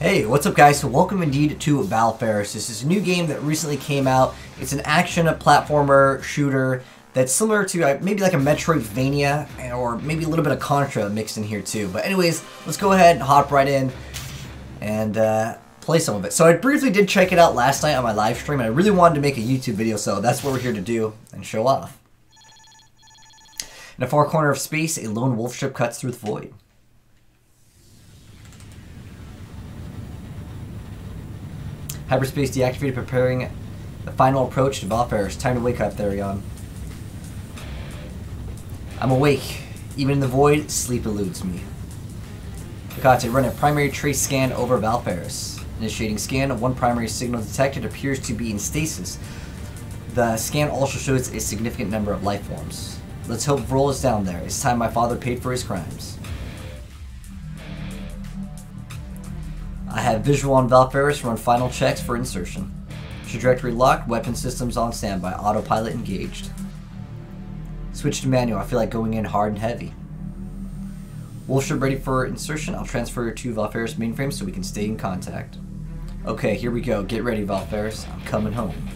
Hey, what's up guys? So welcome indeed to Valfaris. This is a new game that recently came out. It's an action platformer shooter that's similar to maybe like a MetriodVania or maybe a little bit of Contra mixed in here too. But anyways, let's go ahead and hop right in and play some of it. So I briefly did check it out last night on my live stream and I really wanted to make a YouTube video, so that's what we're here to do and show off. In a far corner of space, a lone wolf ship cuts through the void. Hyperspace deactivated, preparing the final approach to Valfaris. Time to wake up, Therion. I'm awake. Even in the void, sleep eludes me. Kakate, run a primary trace scan over Valfaris. Initiating scan, one primary signal detected appears to be in stasis. The scan also shows a significant number of life forms. Let's hope Vrol is down there. It's time my father paid for his crimes. I have visual on Valfaris, run final checks for insertion. Trajectory locked, weapon systems on standby, autopilot engaged. Switch to manual, I feel like going in hard and heavy. Wolf ship ready for insertion, I'll transfer to Valfaris mainframe so we can stay in contact. Okay, here we go, get ready Valfaris, I'm coming home.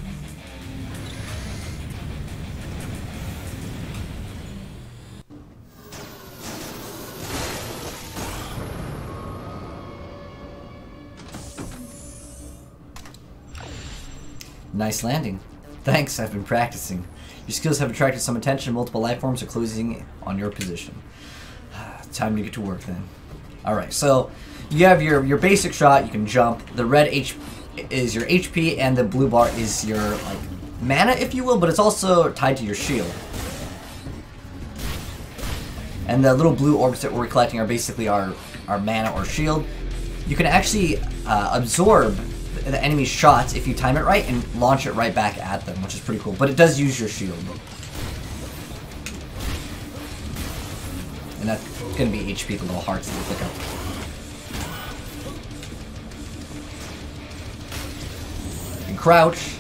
Nice landing. Thanks, I've been practicing. Your skills have attracted some attention. Multiple life forms are closing on your position. Time to get to work then. Alright, so you have your basic shot, you can jump. The red is your HP and the blue bar is your like mana, if you will, but it's also tied to your shield. And the little blue orbs that we're collecting are basically our mana or shield. You can actually absorb the enemy's shots if you time it right and launch it right back at them, which is pretty cool. But it does use your shield. And that's going to be HP, the little hearts that you pick up. You can crouch.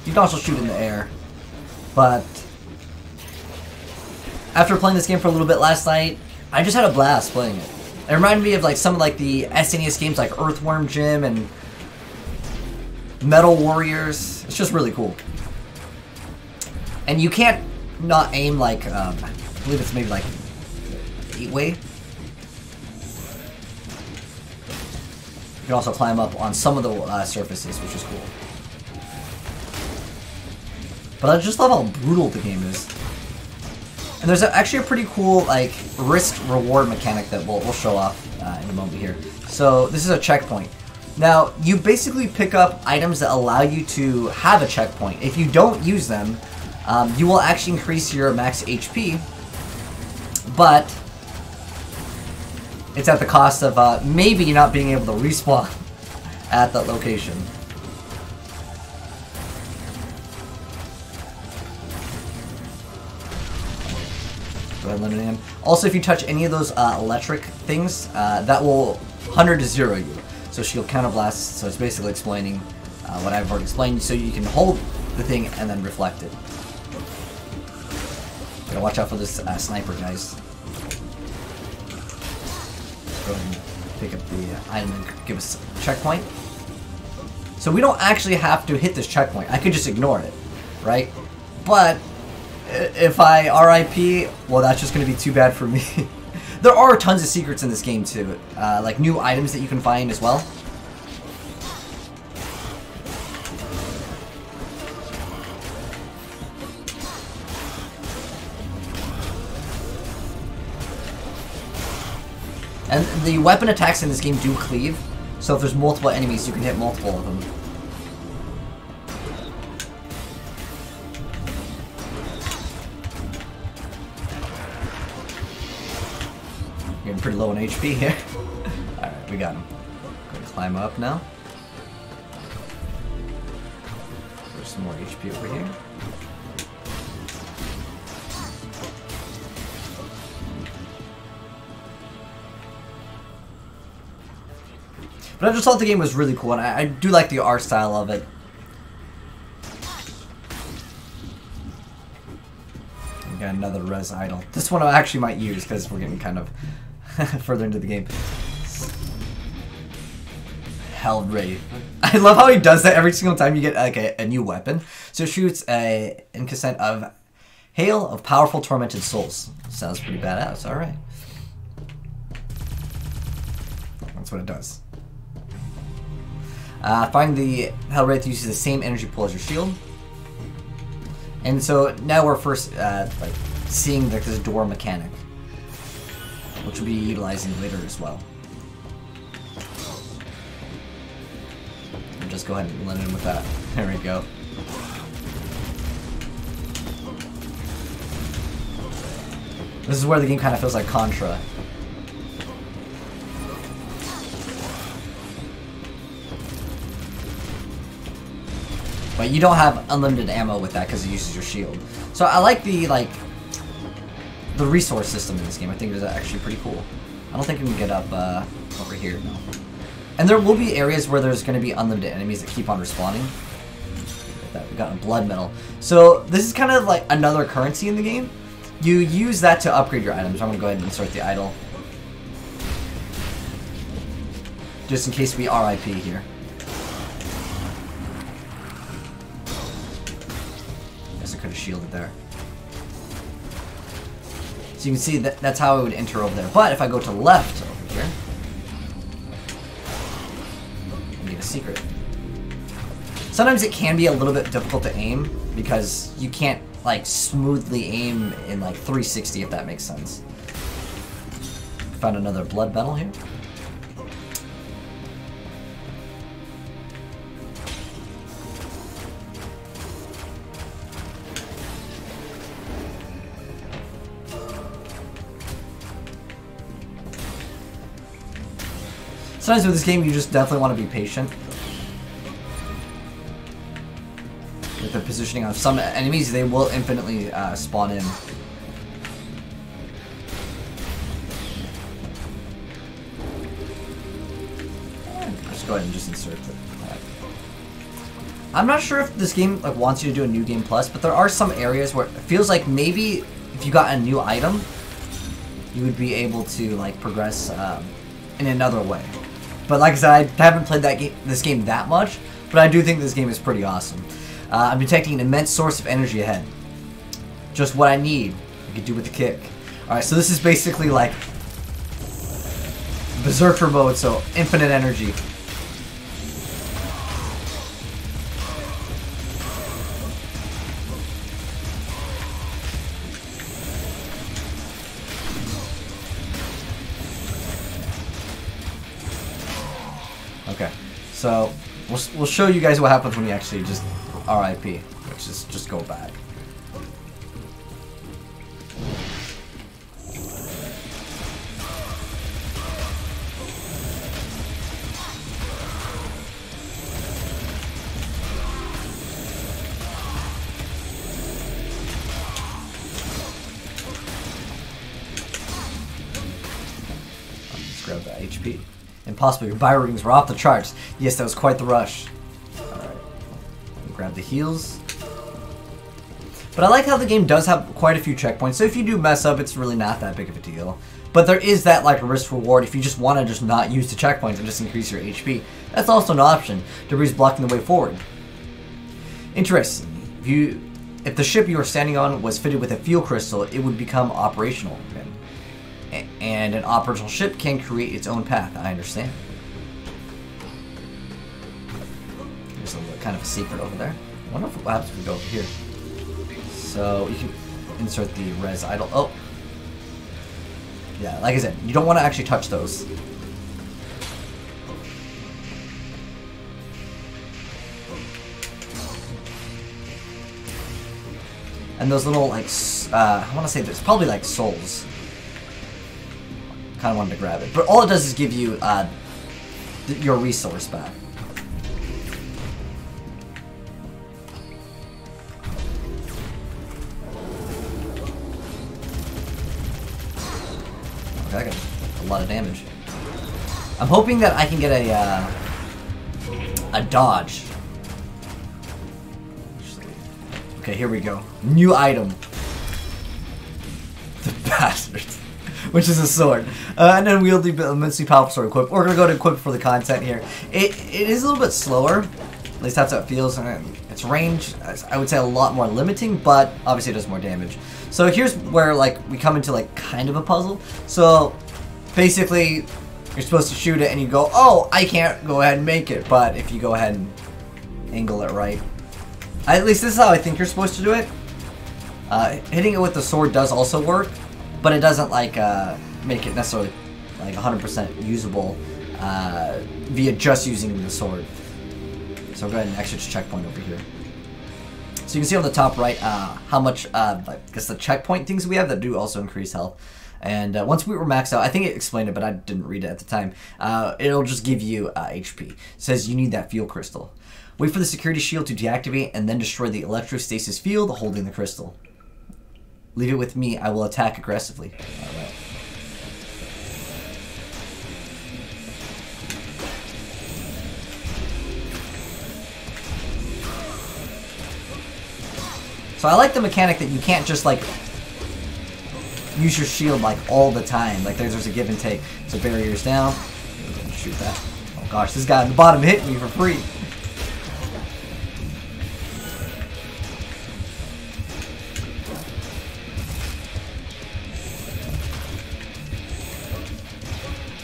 You can also shoot in the air. But after playing this game for a little bit last night, I just had a blast playing it. It reminded me of like some of like the SNES games like Earthworm Jim and Metal Warriors. It's just really cool. And you can't not aim like, I believe it's maybe like 8-way. You can also climb up on some of the surfaces, which is cool. But I just love how brutal the game is. And there's actually a pretty cool like risk-reward mechanic that we'll show off in a moment here. So this is a checkpoint. Now, you basically pick up items that allow you to have a checkpoint. If you don't use them, you will actually increase your max HP, but it's at the cost of maybe not being able to respawn at that location. Go ahead and limit him. Also, if you touch any of those electric things, that will 100 to 0 you. So shield counterblast, so it's basically explaining what I've already explained, so you can hold the thing and then reflect it. Gotta watch out for this sniper, guys. Go ahead and pick up the item and give us a checkpoint. So we don't actually have to hit this checkpoint. I could just ignore it, right? But if I RIP, well, that's just gonna be too bad for me. There are tons of secrets in this game too, like new items that you can find as well. And the weapon attacks in this game do cleave, so if there's multiple enemies, you can hit multiple of them. Getting pretty low on HP here. Alright, we got him. Gonna climb up now. There's some more HP over here. But I just thought the game was really cool, and I do like the art style of it. We got another res idol. This one I actually might use because we're getting kind of further into the game. Hell Wraith. I love how he does that every single time you get like a new weapon. So it shoots a incandescent of hail of powerful tormented souls. Sounds pretty badass. All right. That's what it does. Find the Hell Wraith uses the same energy pool as your shield. And so now we're first like seeing like this door mechanic, which we'll be utilizing later as well. And just go ahead and let in with that. There we go. This is where the game kind of feels like Contra. But you don't have unlimited ammo with that because it uses your shield. So I like the resource system in this game. I think it is actually pretty cool. I don't think we can get up over here, no. And there will be areas where there's going to be unlimited enemies that keep on respawning. We got a blood medal. So this is kind of like another currency in the game. You use that to upgrade your items. I'm going to go ahead and insert the idol. Just in case we RIP here. Guess I could have shielded there. So you can see that that's how it would enter over there. But if I go to the left over here, and get a secret. Sometimes it can be a little bit difficult to aim because you can't like smoothly aim in like 360, if that makes sense. Found another blood medal here. Sometimes with this game, you just definitely want to be patient with the positioning of some enemies. They will infinitely spawn in. Just go ahead and just insert it. I'm not sure if this game like wants you to do a new game plus, but there are some areas where it feels like maybe if you got a new item, you would be able to like progress in another way. But like I said, I haven't played this game that much, but I do think this game is pretty awesome. I'm detecting an immense source of energy ahead. Just what I need. I could do with the kick. Alright, so this is basically like Berserker mode, so infinite energy. Okay, so we'll show you guys what happens when you actually just RIP, which is just go back. Let's grab that HP. Impossible, your buy ratings were off the charts. Yes, that was quite the rush. Alright. Grab the heals. But I like how the game does have quite a few checkpoints, so if you do mess up, it's really not that big of a deal. But there is that like risk reward if you just want to just not use the checkpoints and just increase your HP. That's also an option. Debris blocking the way forward. Interesting. If the ship you were standing on was fitted with a fuel crystal, it would become operational. And an operational ship can create its own path. I understand. There's a little, kind of a secret over there. I wonder what happens if we go over here. So you can insert the res idol. Oh, yeah. Like I said, you don't want to actually touch those. And those little like I want to say there's probably like souls. Kind of wanted to grab it, but all it does is give you your resource back. Okay, I got a lot of damage. I'm hoping that I can get a dodge. Okay, here we go. New item. The bastards. which is a sword. And then wield the immensely powerful sword equip. We're going to go to equip for the content here. It is a little bit slower. At least that's how it feels. Its range, I would say, a lot more limiting, but obviously it does more damage. So here's where like we come into like kind of a puzzle. So basically, you're supposed to shoot it and you go, oh, I can't go ahead and make it. But if you go ahead and angle it right, at least this is how I think you're supposed to do it. Hitting it with the sword does also work, but it doesn't like make it necessarily like 100% usable via just using the sword. So go ahead and exit checkpoint over here. So you can see on the top right how much, I guess, the checkpoint things we have that do also increase health. And once we were maxed out, I think it explained it, but I didn't read it at the time. It'll just give you HP. It says you need that fuel crystal. Wait for the security shield to deactivate and then destroy the electrostasis field holding the crystal. Leave it with me. I will attack aggressively. All right. So I like the mechanic that you can't just like use your shield like all the time. Like there's a give and take. So barriers down. Shoot that. Oh gosh, this guy at the bottom hit me for free.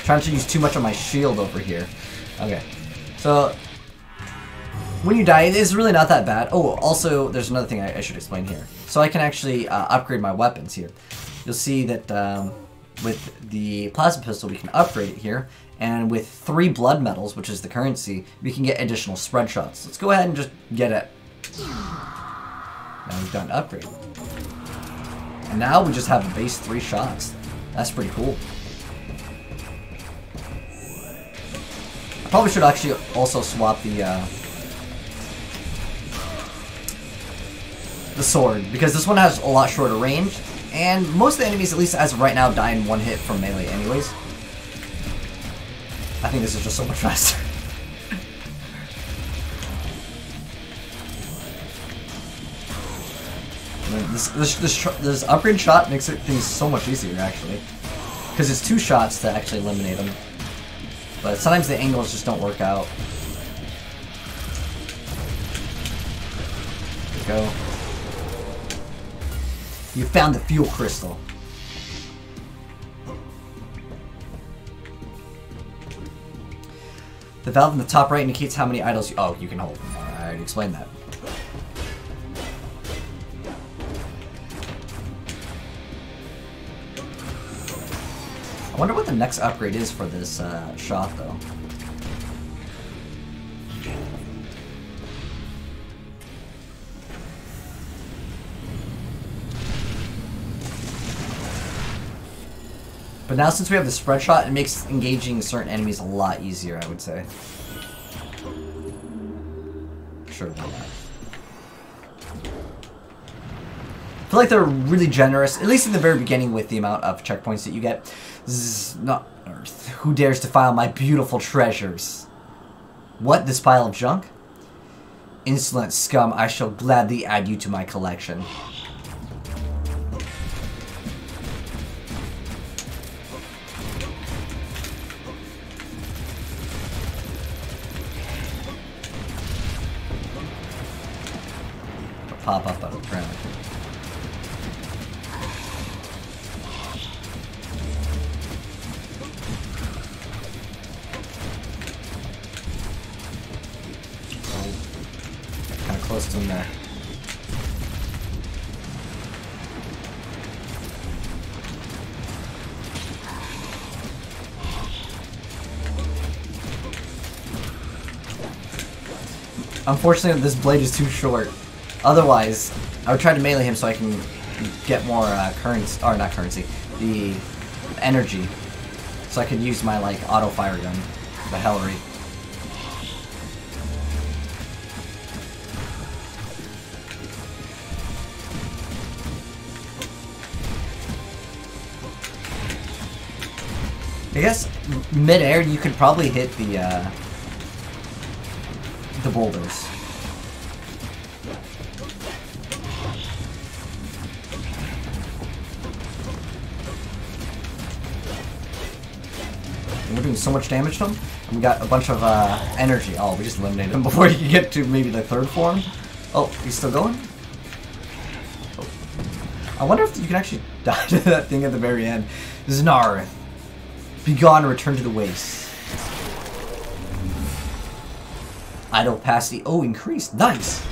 Trying to use too much of my shield over here. Okay, so when you die, it's really not that bad. Oh, also, there's another thing I should explain here. So I can actually upgrade my weapons here. You'll see that with the plasma pistol, we can upgrade it here. And with 3 blood medals, which is the currency, we can get additional spread shots. Let's go ahead and just get it. Now we've done upgrade. And now we just have a base 3 shots. That's pretty cool. Probably should actually also swap the sword, because this one has a lot shorter range, and most of the enemies, at least as of right now, die in 1 hit from melee anyways. I think this is just so much faster. This upgrade shot makes things so much easier, actually, because it's 2 shots to actually eliminate them. But sometimes the angles just don't work out. There we go. You found the fuel crystal. The valve in the top right indicates how many idols you... Oh, you can hold. I already explained that. I wonder what the next upgrade is for this shot, though. But now since we have the spread shot, it makes engaging certain enemies a lot easier, I would say. Sure about that. I feel like they're really generous, at least in the very beginning, with the amount of checkpoints that you get. This is not Earth. Who dares defile my beautiful treasures? What, this pile of junk? Insolent scum, I shall gladly add you to my collection. Pop up out of the ground. Kind of close to him there. Unfortunately, this blade is too short. Otherwise, I would try to melee him so I can get more currency, or not currency, the energy. So I could use my like auto fire gun, the Hellery. I guess mid-air you could probably hit the boulders. And we're doing so much damage to him. And we got a bunch of energy. Oh, we just eliminated him before he could get to maybe the third form. Oh, he's still going? Oh. I wonder if you can actually die to that thing at the very end. Znarth. Begone, return to the waste. Idle capacity. Oh, increased. Nice.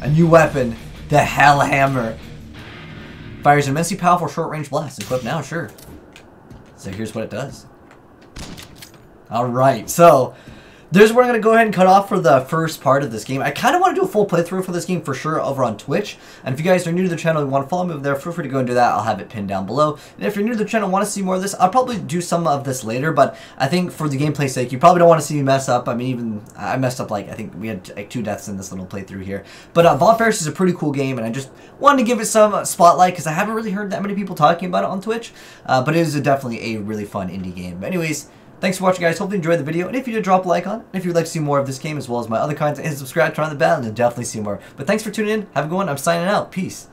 A new weapon. The Hellhammer. Fires an immensely powerful short-range blast. Equipped now, sure. So here's what it does. Alright, so there's where I'm going to go ahead and cut off for the first part of this game. I kind of want to do a full playthrough for this game for sure over on Twitch. And if you guys are new to the channel and want to follow me over there, feel free to go and do that. I'll have it pinned down below. And if you're new to the channel and want to see more of this, I'll probably do some of this later. But I think for the gameplay's sake, you probably don't want to see me mess up. I mean, even I messed up, like, I think we had like 2 deaths in this little playthrough here. But Valfaris is a pretty cool game, and I just wanted to give it some spotlight because I haven't really heard that many people talking about it on Twitch. But it is definitely a really fun indie game. But anyways, thanks for watching, guys. Hopefully you enjoyed the video. And if you did, drop a like on it. And if you'd like to see more of this game as well as my other content, hit subscribe, turn on the bell, and you'll definitely see more. But thanks for tuning in. Have a good one. I'm signing out. Peace.